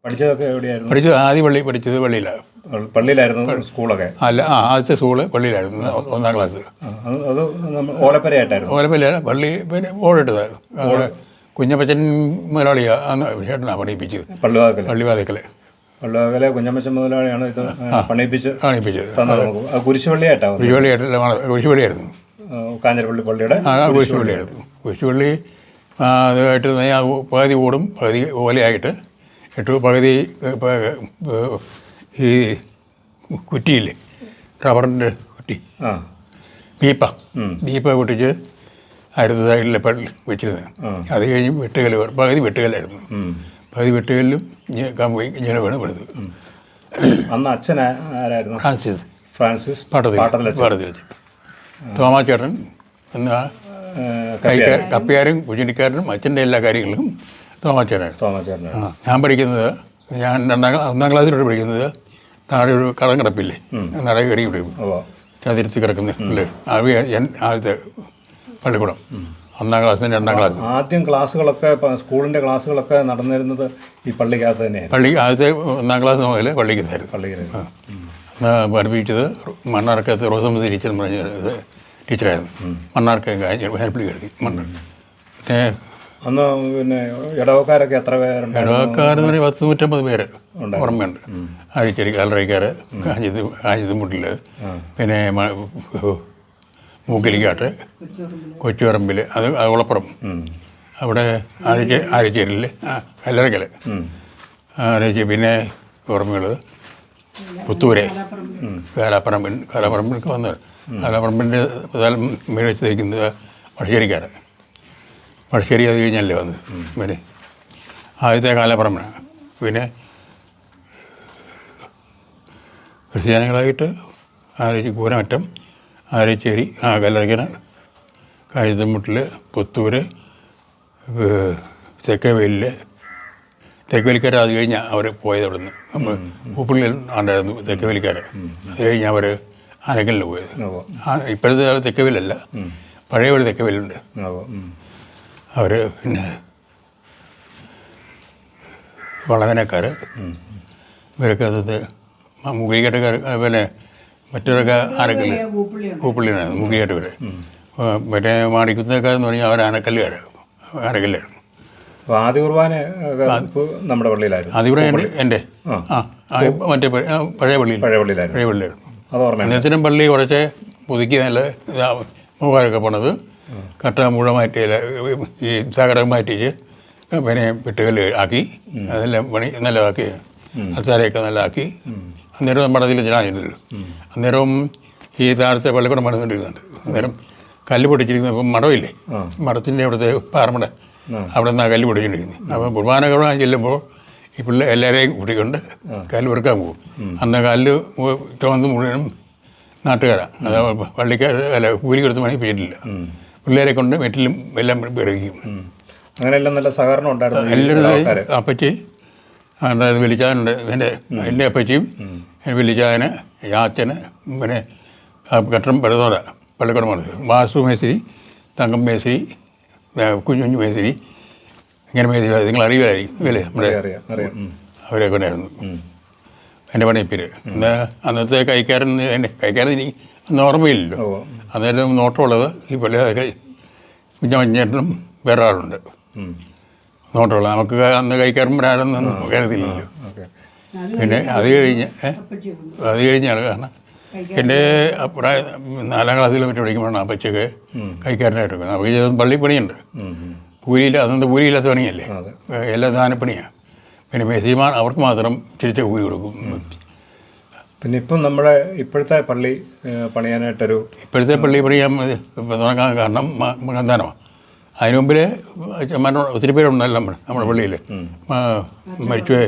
പഠിച്ചതൊക്കെ എവിടെയായിരുന്നു? പഠിച്ചത് ആദ്യ പഠിച്ചത് പള്ളിയിലാണ്. പള്ളിയിലായിരുന്നു സ്കൂളൊക്കെ? അല്ല, ആദ്യത്തെ സ്കൂള് പള്ളിയിലായിരുന്നു, 1ാം ക്ലാസ്. അത് ഓലപ്പരയായിട്ടായിരുന്നു? ഓലപ്പല്ല, പള്ളി പിന്നെ ഓടിട്ടതായിരുന്നു. കുഞ്ഞപ്പച്ചൻ മുതലാളിയാണ് അന്ന് ചേട്ടനാണ് പഠിപ്പിച്ചത്. പള്ളിവാതിക്കല് കുഞ്ഞമ്മച്ചൻ മുതലാളിയാണ് ഇത് പണിയിപ്പിച്ചത്. കുരിശുപള്ളിയായിരുന്നു. കാഞ്ഞിരപ്പള്ളി പള്ളിയുടെ കുരിശുപള്ളിയായിരുന്നു. കുരിശുപള്ളി അതുമായിട്ട് പകുതി ഓടും പകുതി ഓലയായിട്ട് ഇട്ട്, പകുതി ഈ കുറ്റിയില്ലേ, റബ്ബറിൻ്റെ കുറ്റി, ബീപ്പ പൊട്ടിച്ച് ആയിരത്തി സൈഡിലെ പള്ളി വെച്ചിരുന്നത്. അത് കഴിഞ്ഞ് വെട്ടുകല്ല്, പകുതി വെട്ടുകല്ലായിരുന്നു. പകുതി വെട്ടുകല്ലും ഇങ്ങനെ വേണം പെടുന്നത്. അന്ന് അച്ഛൻ ആരായിരുന്നു? ഫ്രാൻസിസ് പാട്ടത്തിൽ തോമാച്ചേട്ടൻ എന്ന കപ്പിയാരും കുഞ്ഞിക്കാരനും അച്ഛൻ്റെ എല്ലാ കാര്യങ്ങളും തോമാച്ചേട്ടനാണ്. ഞാൻ പഠിക്കുന്നത്, ഞാൻ 1ാം ക്ലാസ്സിലോട്ട് പഠിക്കുന്നത് താഴെ ഒരു കടം കിടപ്പില്ലേ, നട കയറി വിടും, അതിരുത്തി കിടക്കുന്ന പിള്ളേർ. ആദ്യത്തെ പള്ളിക്കൂടം 1ാം ക്ലാസ്സിനും 2ാം ക്ലാസ്സും. ആദ്യം ക്ലാസ്സുകളൊക്കെ, സ്കൂളിൻ്റെ ക്ലാസ്സുകളൊക്കെ നടന്നിരുന്നത് ഈ പള്ളിക്കകത്ത് തന്നെയാണ്. പള്ളി ആദ്യത്തെ 1ാം ക്ലാസ് മുതൽ പള്ളിക്കായിരുന്നു. പഠിപ്പിച്ചത് മണ്ണാർക്കത്ത് റോസമ്മ ടീച്ചർ പറഞ്ഞ ടീച്ചറായിരുന്നു. മണ്ണാർക്ക ഹെൽപ്പിൽ കയറി മണ്ണാർ. പിന്നെ അന്ന് പിന്നെ ഇടവക്കാരൊക്കെ എത്ര പേരുണ്ട്? ഇടവക്കാരെന്ന് പറഞ്ഞാൽ 150 പേര് ഓർമ്മയുണ്ട്. ആരിച്ചേരി കല്ലറയ്ക്കാർ, കാഞ്ഞിരമുട്ടിൽ, പിന്നെ മൂക്കിലിക്കാട്ട്, കൊച്ചുപറമ്പിൽ, അത് കുളപ്പുറം, അവിടെ ആരിച്ചേരിയിൽ കല്ലറയ്ക്കൽ, പിന്നെ ഓർമ്മയുള്ളത് പുത്തൂരെ, കാലാപ്പറമ്പിലൊക്കെ വന്നത്. കാലാപ്പറമ്പിൻ്റെ സ്ഥലം മേടിച്ച് തയ്ക്കുന്നത് വടശ്ശേരിക്കാർ. വടശ്ശേരി അത് കഴിഞ്ഞല്ലേ വന്നത്. പിന്നെ ആദ്യത്തെ കാലാപ്പറമ്പിനാണ്. പിന്നെ ക്രിസ്ത്യാനികളായിട്ട് കൂരമറ്റം, ആരച്ചേരി, കല്ലറയ്ക്കൽ, കാഞ്ഞിരമുട്ടിൽ, പുത്തൂര്, തെക്കേവേലിൽ, തെക്കുവേലിക്കാർ. അത് കഴിഞ്ഞാൽ അവർ പോയത് അവിടെ നിന്ന്. നമ്മൾ പൂപ്പള്ളിയിൽ ഉണ്ടായിരുന്നു തെക്കുവേലിക്കാർ. അത് കഴിഞ്ഞ് അവർ ആനക്കലിൽ പോയത്. ഇപ്പോഴത്തെ തെക്കുവേലല്ല, പഴയ ഒരു തെക്കുവേലുണ്ട്. അവർ പിന്നെ വളവനക്കാർ, ഇവരൊക്കെ അത് മുകിലിക്കാട്ടുകാർ, പിന്നെ മറ്റവരൊക്കെ ആനക്കല്ല്, പൂപ്പള്ളിയാണ് മുകിലിക്കാട്ടുകാർ. മറ്റേ മാണിക്കുത്തേക്കാരെന്ന് പറഞ്ഞാൽ അവർ ആനക്കല്ലായിരുന്നു. ആദ്യ കുർബാന നമ്മുടെ പള്ളിയിലായിരുന്നു. ആദ്യ കുർബാന എൻ്റെ മറ്റേ പഴയ പള്ളിയിലായിരുന്നു. അന്നേരത്തിനും പള്ളി കുറച്ച് പുതുക്കി നല്ല മുഖാരൊക്കെ പോണത് കട്ട മുഴുവൻ മാറ്റിയില്ല, ഈ തകരം മാറ്റിച്ച് പിന്നെ വെട്ടുകല്ല് ആക്കി, അതെല്ലാം പണി നല്ലതാക്കി, അച്ചാരയൊക്കെ നല്ലതാക്കി. അന്നേരം നമ്മുടെ അതിൽ ജനാഞ്ഞില്ലല്ലോ. അന്നേരവും ഈ താഴത്തെ പള്ളിക്കൂടം പണിതുകൊണ്ടിരുന്നുണ്ട്. അന്നേരം കല്ല് പൊട്ടിച്ചിരിക്കുന്നത്. ഇപ്പം മടമില്ലേ, മടത്തിൻ്റെ അവിടുത്തെ പാറമട, അവിടെ നിന്നാണ് കല്ല് പൊട്ടിച്ചിരിക്കുന്നത്. അപ്പം കുർബാന കാണാൻ ചെല്ലുമ്പോൾ ഈ പിള്ളേർ എല്ലാവരെയും കൂട്ടിക്കൊണ്ട് കല്ല് വെറുക്കാൻ പോകും. അന്ന് കല്ല് ചുവന്ന് മുഴുവനും നാട്ടുകാരാണ്. അത് പള്ളിക്കാർ അല്ല കൂലി കൊടുത്ത് പണിയിപ്പിച്ചിട്ടില്ല. പിള്ളേരെ കൊണ്ട് വെറ്റിലും എല്ലാം പിറകിക്കും. അങ്ങനെയെല്ലാം നല്ല സഹകരണം ഉണ്ടായിരുന്നു. എല്ലാവരും അപ്പച്ചി അതായത് വലിച്ചാനുണ്ട്, എൻ്റെ അപ്പച്ചിയും വലിച്ചാന്, യാച്ചന്, പിന്നെ കട്ടം പടുതോറ പള്ളിക്കൂടമാണ്, വാസു മേശ്ശേരി, തങ്കം മേശ്ശേരി, കുഞ്ഞു മേശ്ശേരി, ഇങ്ങനെ മേശ്ശേരി നിങ്ങൾ അറിയുമായിരിക്കും അല്ലേ, നമ്മുടെ അവരെയൊക്കെ ഉണ്ടായിരുന്നു എൻ്റെ പണിയപ്പേര്. അന്നത്തെ കൈക്കാരൻ എനിക്ക് ഒന്നും ഓർമ്മയില്ലല്ലോ. അന്നേരം നോട്ടമുള്ളത് ഈ പള്ളി കുഞ്ഞമ്മച്ചേട്ടനും വേറെ ആളുണ്ട് നോട്ടമുള്ളത്. നമുക്ക് അന്ന് കൈക്കാരന്മാരാരെന്നൊന്നും കരുതില്ലല്ലോ. പിന്നെ അത് കഴിഞ്ഞാണ് കാരണം എൻ്റെ 4ാം ക്ലാസ്സിൽ മറ്റും പഠിക്കുമ്പോഴാണ് അപ്പച്ചൊക്കെ കൈക്കാരനായിട്ട് എടുക്കുന്നത്. അപ്പോൾ പള്ളി പണിയുണ്ട്, കൂലിയില്ല. അന്നത്തെ കൂലിയില്ലാത്ത പണിയല്ലേ, എല്ലാ ദാനപ്പണിയാണ്. പിന്നെ മേസിമാർ അവർക്ക് മാത്രം തിരിച്ച കൂലി കൊടുക്കും. പിന്നെ ഇപ്പം നമ്മുടെ ഇപ്പോഴത്തെ പള്ളി പണിയാനായിട്ടൊരു പണിയാൻ തുടങ്ങാൻ കാരണം മകന്താനമാണ്. അതിന് മുമ്പിൽ ഒത്തിരി പേരുണ്ടല്ലോ നമ്മുടെ പള്ളിയിൽ. മരിച്ചുപോയ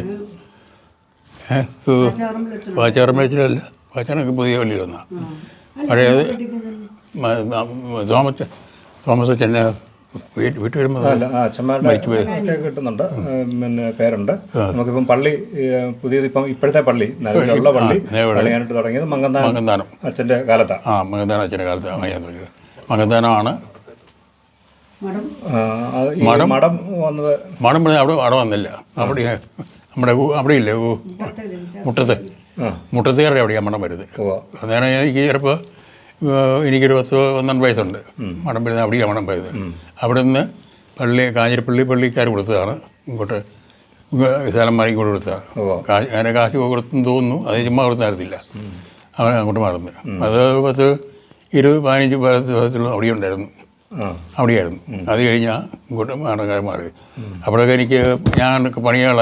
പാച്ചാറമ്പലച്ചിലല്ല, പാച്ചാറൊക്കെ പുതിയ പള്ളിയിൽ വന്നാണ്. പഴയത് തോമസ് ചെന്ന വീട്ടിൽ വരുമ്പോൾ അച്ഛന്മാരുടെ കിട്ടുന്നുണ്ട്, പിന്നെ പേരുണ്ട്. നമുക്കിപ്പം പള്ളി പുതിയത് ഇപ്പം ഇപ്പോഴത്തെ പള്ളി നിലവിലുള്ള പള്ളി പണിയാനായിട്ട് തുടങ്ങിയത് മകന്താനം അച്ഛൻ്റെ കാലത്താണ്. മകന്താനം അച്ഛൻ്റെ കാലത്താണ് പണിയാൻ തുടങ്ങിയത്. മകന്താനമാണ് മഠം വന്നത്. അവിടെ വന്നില്ല. അവിടെ നമ്മുടെ അവിടെ ഇല്ലേ മുട്ടത്ത് മുട്ടത്തുകാരുടെ അവിടെയാണ് മണം വരുന്നത്. അന്നേരം എനിക്ക് ചിലപ്പോൾ എനിക്കൊരു 10-12 വയസ്സുണ്ട്. മണം വരുന്നത് അവിടെയാണ് മണം പോയത്. അവിടെ നിന്ന് കാഞ്ഞിരപ്പള്ളി പള്ളിക്കാർ കൊടുത്തതാണ് ഇങ്ങോട്ട് സ്ഥലം മാറി ഇങ്ങോട്ട് കൊടുത്തതാണ്. അങ്ങനെ കാശ് കൊടുത്തെന്ന് തോന്നുന്നു. അത് ചുമ്മാ കൊടുത്തായിരുന്നില്ല, അവൻ അങ്ങോട്ട് മാറുന്നത്. അത് 10-15 ദിവസത്തിലും അവിടെ ഉണ്ടായിരുന്നു, അവിടെയായിരുന്നു. അത് കഴിഞ്ഞാൽ ഇങ്ങോട്ട് മാടക്കാരൻ മാറി. അപ്പോഴൊക്കെ എനിക്ക് ഞാൻ പണിയാൻ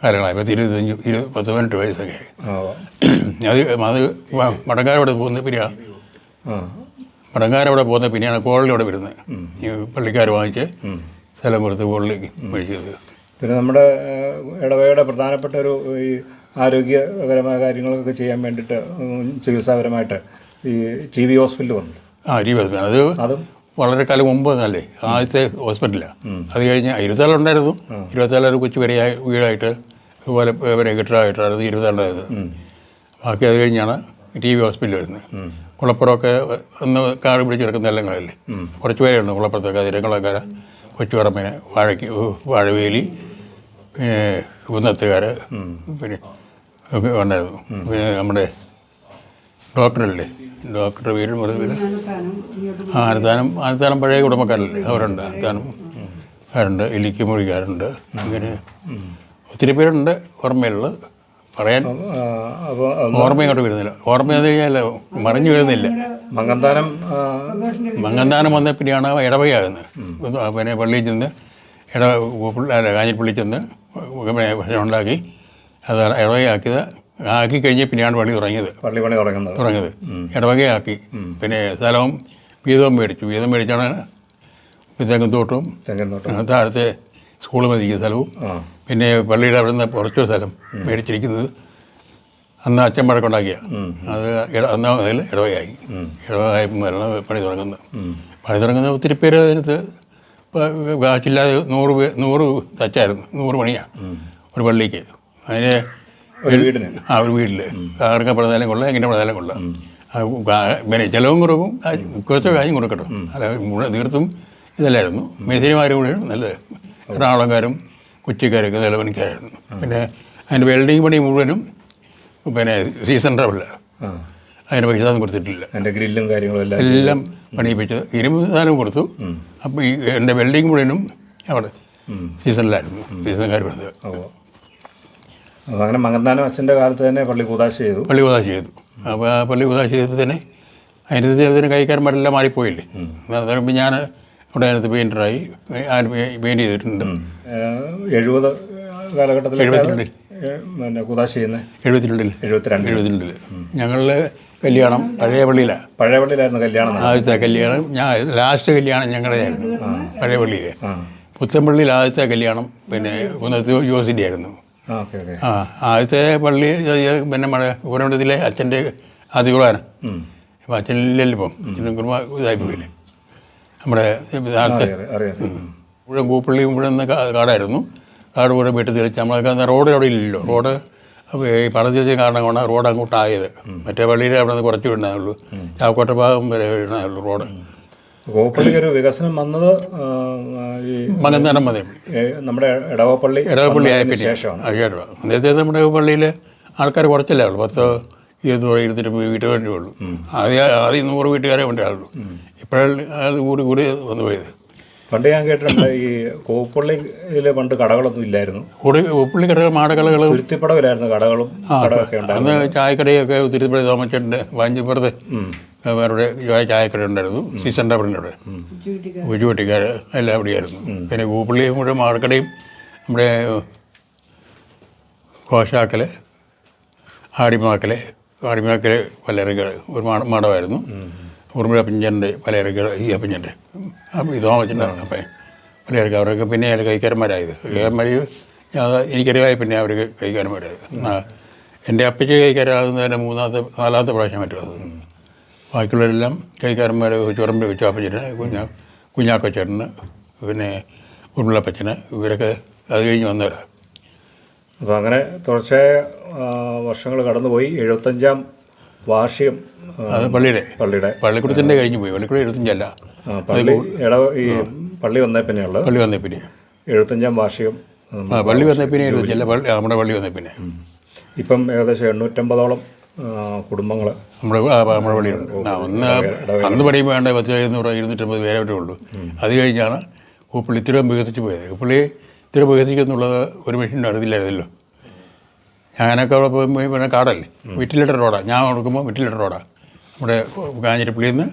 കാലങ്ങളായി 10-18 വയസ്സൊക്കെ ആയി. അത് മടങ്കാരവിടെ പോകുന്ന പിന്നെയാണ് കോളിലൂടെ വരുന്നത്. ഈ പള്ളിക്കാർ വാങ്ങിച്ച് സ്ഥലം കൊടുത്ത് കോളിലേക്ക് മേടിച്ചത്. പിന്നെ നമ്മുടെ ഇടവകയുടെ പ്രധാനപ്പെട്ട ഒരു ഈ ആരോഗ്യപരമായ കാര്യങ്ങളൊക്കെ ചെയ്യാൻ വേണ്ടിയിട്ട് ചികിത്സാപരമായിട്ട് ഈ TV ഹോസ്പിറ്റൽ വന്നു. TV ഹോസ്പിറ്റൽ അത് വളരെ കാലം മുമ്പ് നല്ലേ ആദ്യത്തെ ഹോസ്പിറ്റലാണ്. അത് കഴിഞ്ഞ് 24 ഉണ്ടായിരുന്നു. 24 കൊച്ചു വരെയായി വീടായിട്ട് അതുപോലെ വരെ കെട്ടിടമായിട്ടായിരുന്നു 24 ബാക്കി അത് കഴിഞ്ഞാണ് TV ഹോസ്പിറ്റൽ വരുന്നത്. കുളപ്പുറമൊക്കെ ഒന്ന് കാട് പിടിച്ച് കിടക്കുന്ന സ്ഥലങ്ങളല്ലേ, കുറച്ച് പേരുണ്ട് കുളപ്പുറത്തൊക്കെ. അതിരങ്ങളൊക്കെ കൊച്ചുപറമ്പിന് വാഴവേലി പിന്നെ കുന്നത്തുകാർ പിന്നെ ഒക്കെ ഉണ്ടായിരുന്നു. പിന്നെ നമ്മുടെ ഡോക്ടറല്ലേ, ഡോക്ടറുടെ വീട് ആനത്താനം പഴയ കുടുംബക്കാരല്ലേ, അവരുണ്ട്. ആനത്താനംകാരുണ്ട്, ഇലിക്കുമൊഴിക്കാരുണ്ട്. ഇങ്ങനെ ഒത്തിരി പേരുണ്ട് ഓർമ്മയുള്ളത്. പറയാൻ ഓർമ്മയിങ്ങോട്ട് വരുന്നില്ല. ഓർമ്മ എന്ന് കഴിഞ്ഞാൽ മറിഞ്ഞു വരുന്നില്ല. മങ്ങന്താനം വന്ന പിന്നെയാണ് ഇടവകയാകുന്നത്. പിന്നെ പള്ളിയിൽ ചെന്ന് കാഞ്ഞിരപ്പള്ളിയിൽ ചെന്ന് ഭക്ഷണം ഉണ്ടാക്കി അത് ഇടവകയാക്കിയത്. ആക്കി കഴിഞ്ഞ് പിന്നെയാണ് പള്ളി തുടങ്ങിയത്. ഇടവകയാക്കി. പിന്നെ സ്ഥലവും വീതവും മേടിച്ചാണ് തെങ്ങുംതോട്ടവും താഴത്തെ സ്കൂൾ മതിക്കുന്ന സ്ഥലവും പിന്നെ പള്ളിയുടെ അവിടെ നിന്ന് കുറച്ച് സ്ഥലം മേടിച്ചിരിക്കുന്നത് അന്ന് അച്ഛൻ വഴക്കുണ്ടാക്കിയ അത് അന്ന് അതിൽ ഇടവകയായി. ഇടവകയായപ്പോഴാണ് പണി തുടങ്ങുന്നത്. ഒത്തിരി പേര് അതിനകത്ത് കാശില്ലാതെ 100 തച്ചായിരുന്നു. 100 പണിയാണ് ഒരു പള്ളിക്ക്. അതിന് ഒരു വീട്ടിൽ ആർക്കും പ്രധാനം കൊള്ളാം, എങ്ങനെ പ്രധാനം കൊള്ളാം. പിന്നെ ചിലവും കുറവും കുറച്ച് കാര്യം കൊടുക്കട്ടോ. അല്ല തീർത്തും ഇതല്ലായിരുന്നു. മേസ്തിരിമാരും കൂടെ നല്ലത്. എറണാകുളംകാരും കൊച്ചിക്കാരൊക്കെ നല്ല പണിക്കാരായിരുന്നു. പിന്നെ അതിൻ്റെ വെൽഡിങ് പണി മുഴുവനും പിന്നെ സീസൺ ട്രബിൾ, അതിന് പൈസ ഒന്നും കൊടുത്തിട്ടില്ല. അതിൻ്റെ ഗ്രില്ലും കാര്യങ്ങളും എല്ലാം പണിയിപ്പിച്ചത് 20 സാധനം കൊടുത്തു. അപ്പോൾ ഈ എൻ്റെ വെൽഡിങ് മുഴുവനും അവിടെ സീസണിലായിരുന്നു, സീസൺകാർ കൊടുത്തത്. അപ്പോൾ അങ്ങനെ മങ്ങന്താനം അച്ഛൻ്റെ കാലത്ത് തന്നെ പള്ളി കൂതാശ ചെയ്തു. അപ്പോൾ ആ പള്ളി കൂതാശ ചെയ്തപ്പോൾ തന്നെ അതിന് കൈക്കാരന്മാരെല്ലാം മാറിപ്പോയില്ലേ. അതായത് ഞാൻ അവിടെ അതിനകത്ത് പെയിൻ്ററായി പെയിൻറ്റ് ചെയ്തിട്ടുണ്ട്. 70 കാലഘട്ടത്തിൽ 72 കൂതാശ ചെയ്യുന്നത് 72 ഞങ്ങളുടെ കല്യാണം പഴയ പള്ളിയിലായിരുന്നു കല്യാണം. ആദ്യത്തെ കല്യാണം ലാസ്റ്റ് കല്യാണം ഞങ്ങളുടെയായിരുന്നു പഴയ പള്ളിയിൽ. പുത്തൻപള്ളിയിൽ ആദ്യത്തെ കല്യാണം പിന്നെ ജോസിൻ്റെ ആയിരുന്നു. ആദ്യത്തെ പള്ളി പിന്നെ പൂരമണ്ഡലത്തിലെ അച്ഛൻ്റെ ആദ്യ കുർബാന. അപ്പം അച്ഛനില്ലല്ലോ, ഇപ്പം അച്ഛനും കുർബ ഇതായി പോയില്ലേ. നമ്മുടെ നേരത്തെ മുഴുവൻ കൂപ്പള്ളി മുഴുവൻ കാടായിരുന്നു. കാട് കൂടെ വീട്ടിൽ തിരിച്ച് നമ്മളൊക്കെ റോഡ് അവിടെ ഇല്ലല്ലോ. റോഡ് ഈ പടത്തിച്ച കാരണം കൊണ്ടാണ് റോഡ് അങ്ങോട്ടായത്. മറ്റേ പള്ളിയിൽ അവിടെ നിന്ന് കുറച്ച് വിടണുള്ളൂ, ചാവക്കോട്ട ഭാഗം വരെ വിടണുള്ളൂ റോഡ്. കോപ്പള്ളിക്ക് ഒരു വികസനം വന്നത് ഈ മങ്ങന്താനം മതി നമ്മുടെ ഇടവപ്പള്ളി ആയ ശേഷമാണ്. നേരത്തെ നമ്മുടെ പള്ളിയിൽ ആൾക്കാർ കുറച്ചല്ലേ ഉള്ളൂ, 10-20 വീട്ടുകാർ വേണ്ടി ഉള്ളൂ. ആദ്യം 100 വീട്ടുകാരെ വേണ്ടി ആളുള്ളൂ. ഇപ്പോഴാണ് അത് കൂടി വന്നു പോയത്. പണ്ട് ഞാൻ കേട്ടിട്ടുണ്ട് ഈ കോപ്പള്ളിയിൽ പണ്ട് കടകളൊന്നും ഇല്ലായിരുന്നു. കോപ്പള്ളി കടകൾ മാടകളകൾ തുരുത്തിപ്പടവിലായിരുന്നു കടകളും കടകളൊക്കെ ഉണ്ടായിരുന്നു. അന്ന് ചായക്കടയൊക്കെ തുരുത്തിപ്പട തോമച്ചൻ്റെ വാഞ്ചിപ്പുറത്ത് അവരുടെ ചായക്കട ഉണ്ടായിരുന്നു. സീസൺ ടവറിൻ്റെ അവിടെ ഉച്ചുവെട്ടിക്കാർ എല്ലാം അവിടെയായിരുന്നു. പിന്നെ കൂപ്പള്ളി മുഴുവൻ മാടക്കടയും നമ്മുടെ കോശാക്കൽ ആടിമാക്കൽ പലചരക്കുകൾ ഒരു മാടമായിരുന്നു. ഉറുമിഴ പിഞ്ചൻ്റെ പലചരക്കുകൾ ഈ അപ്പിഞ്ചൻ്റെ ഈ തോമച്ചൻ്റെ അപ്പം പലചരക്ക് അവരൊക്കെ പിന്നെ കൈക്കാരന്മാരായത്. കൈക്കാരന്മാർ എനിക്കറിയായി പിന്നെ അവർ കൈക്കാരന്മാരായത്. എൻ്റെ അപ്പച്ചി കൈക്കാരാകുന്നതിൻ്റെ 4-ാമത്തെ പ്രാവശ്യം മറ്റുള്ളത്. ബാക്കിയുള്ളവരെല്ലാം കൈക്കാരന്മാർ ചുറമ്പ് വെച്ചു. അപ്പച്ചന് കുഞ്ഞാക്കച്ചേട്ടന് പിന്നെ ഉരുളപ്പച്ചന് ഇവരൊക്കെ അത് കഴിഞ്ഞ് വന്നവരാണ്. അപ്പോൾ അങ്ങനെ തുടർച്ചയായ വർഷങ്ങൾ കടന്നുപോയി. 75ാം വാർഷികം അത് പള്ളിക്കൂടത്തിൻ്റെ കഴിഞ്ഞ് പോയി. പള്ളിക്കൂടം 75 പള്ളി ഈ പള്ളി വന്നേ പിന്നെ 75ാം വാർഷികം പള്ളി വന്ന പിന്നെ ചില പള്ളി നമ്മുടെ പള്ളി വന്ന പിന്നെ ഇപ്പം ഏകദേശം 850ഓളം കുടുംബങ്ങൾ നമ്മുടെ പള്ളിയുണ്ട്. അന്ന് പണിയുമ്പോൾ വേണ്ട 250 പേരെ വരെ ഉള്ളൂ. അത് കഴിഞ്ഞാണ് പൂപ്പള്ളി ഇത്തിരി വികസിച്ച് പോയത്. പൂപ്പള്ളി ഇത്തിരി വികസിക്കുന്നുള്ളത് ഒരു മനുഷ്യൻ്റെ അറിയില്ലായിരുന്നല്ലോ. ഞാനൊക്കെ അവിടെ പോയി പിന്നെ കാടല്ലേ, വിറ്റിലിട്ട റോഡാണ്. ഞാൻ കൊടുക്കുമ്പോൾ വിറ്റിലിട്ട റോഡാണ്. നമ്മുടെ കാഞ്ഞിരപ്പള്ളിയിൽ നിന്ന്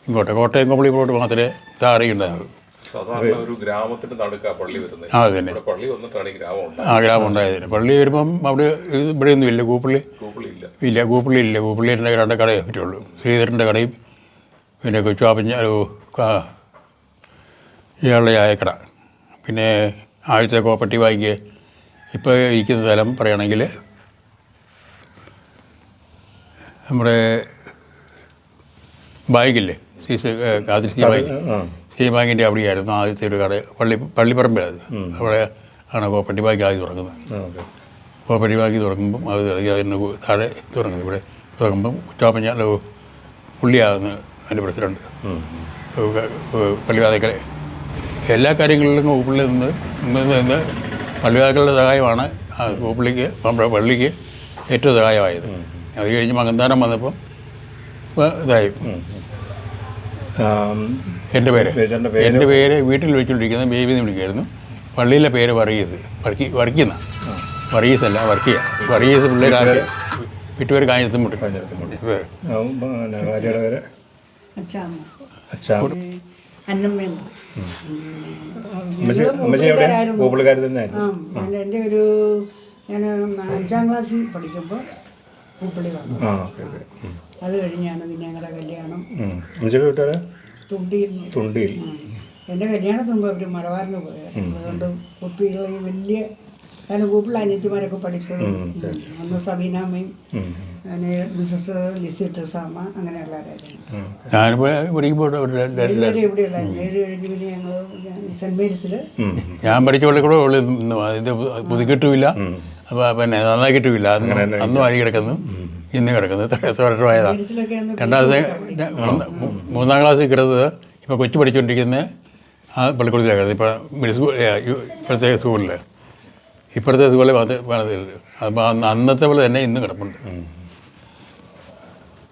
ഇങ്ങോട്ട് കോട്ടയം കോപ്പള്ളി പോയിട്ട് മാത്രമേ താറിയുണ്ടായിരുന്നു. ഒരു ഗ്രാമത്തിന്റെ നടുക്കാ പള്ളി വരുന്നത്. ആ തന്നെ പള്ളി വന്നിട്ടാണ് ഈ ഗ്രാമം. ആ ഗ്രാമം ഉണ്ടായതിന് പള്ളി വരുമ്പം അവിടെ ഇവിടെയൊന്നും ഇല്ല. കൂപ്പള്ളി ഇല്ല, കൂപ്പള്ളി ഇല്ല. കൂപ്പള്ളിൻ്റെ 2 കടയേ പറ്റുള്ളൂ. ശ്രീധരൻ്റെ കടയും പിന്നെ കൊച്ചുവാപ്പഞ്ഞ ഇയാളുടെ ചായക്കട, പിന്നെ ആദ്യത്തെ കോപ്പറേറ്റീവ് ബാങ്ക് ഇപ്പോൾ ഇരിക്കുന്ന സ്ഥലം പറയുകയാണെങ്കിൽ നമ്മുടെ ബാങ്കില്ലേ, കാതിരി ബാങ്ക്, സി ബാങ്കിൻ്റെ അവിടെയായിരുന്നു ആദ്യത്തെ ഒരു കട. പള്ളിപ്പറമ്പിലത്. അവിടെ ആണ് കോപ്പറേറ്റീവ് ബാങ്ക് ആദ്യം തുറക്കുന്നത്. കോപ്പറേറ്റീവ് ബാങ്ക് തുറക്കുമ്പം അത് അതിന് താഴെ തുറങ്ങുന്നത്. ഇവിടെ തുറക്കുമ്പം കുറ്റാപ്പഞ്ഞ പുള്ളിയാകുന്നു അതിൻ്റെ പ്രസിഡന്റ്. പള്ളിവാതിക്കൽ എല്ലാ കാര്യങ്ങളിലും കൂപ്പിളിൽ നിന്ന് പള്ളിവാതിക്കലുടെ സഹായമാണ് കൂപ്പിളിക്ക് നമ്മുടെ പള്ളിക്ക് ഏറ്റവും സഹായമായത്. അത് കഴിഞ്ഞ് മകന്താനം വന്നപ്പം ഇതായി. എൻ്റെ പേര് വീട്ടിൽ വെച്ചുകൊണ്ടിരിക്കുന്ന ബേബി എന്ന് വിളിക്കുമായിരുന്നു. പള്ളിയിലെ പേര് വർഗീസല്ല, വർഗീസ് പിള്ളേരാകെ വീട്ടുപേര് കാഞ്ഞിരത്തും മുട്ടി. എൻ്റെ ഒരു ഞാൻ 5ാം ക്ലാസ്സിൽ പഠിക്കുമ്പോൾ പൂപ്പള്ളി വന്നു. അത് കഴിഞ്ഞാണ് പിന്നെ ഞങ്ങളുടെ കല്യാണം തുണ്ടിയിൽ. എൻ്റെ കല്യാണത്തിന് മുമ്പ് അവർ മലബാറിന് പോയത്. അതുകൊണ്ട് കുപ്പികൾ വലിയ ഞാൻ പൂപ്പിള്ള അനിയത്തിമാരൊക്കെ പഠിച്ചത്. അന്ന് സബീനാമ്മയും പിന്നെ മിസ്സസ് ലിസി ട്രസാമ്മ അങ്ങനെയുള്ളവരായിരുന്നു. ഇവിടെയുള്ള 7 കഴിഞ്ഞ് പിന്നെ ഞങ്ങൾ സെൻറ് മേരീസിൽ ഞാൻ പഠിച്ചോളെ കൂടെ ഇത് പുതുക്കിട്ടുമില്ല, അപ്പോൾ പിന്നെ നന്നാക്കിയിട്ടുമില്ല. അന്ന് വഴി കിടക്കുന്നു, ഇന്ന് കിടക്കുന്നു. എത്ര വർഷമായതാണ്. 3ാം ക്ലാസ്സിൽ കിടന്നത് ഇപ്പോൾ കൊച്ചു പഠിച്ചുകൊണ്ടിരിക്കുന്ന ആ പള്ളിക്കൂടത്തിലാണ് കിടന്നത്. ഇപ്പോൾ ഇപ്പോഴത്തെ സ്കൂളിൽ, ഇപ്പോഴത്തെ സ്കൂളിൽ അപ്പോൾ അന്നത്തെ പോലെ തന്നെ ഇന്നും കിടപ്പുണ്ട്.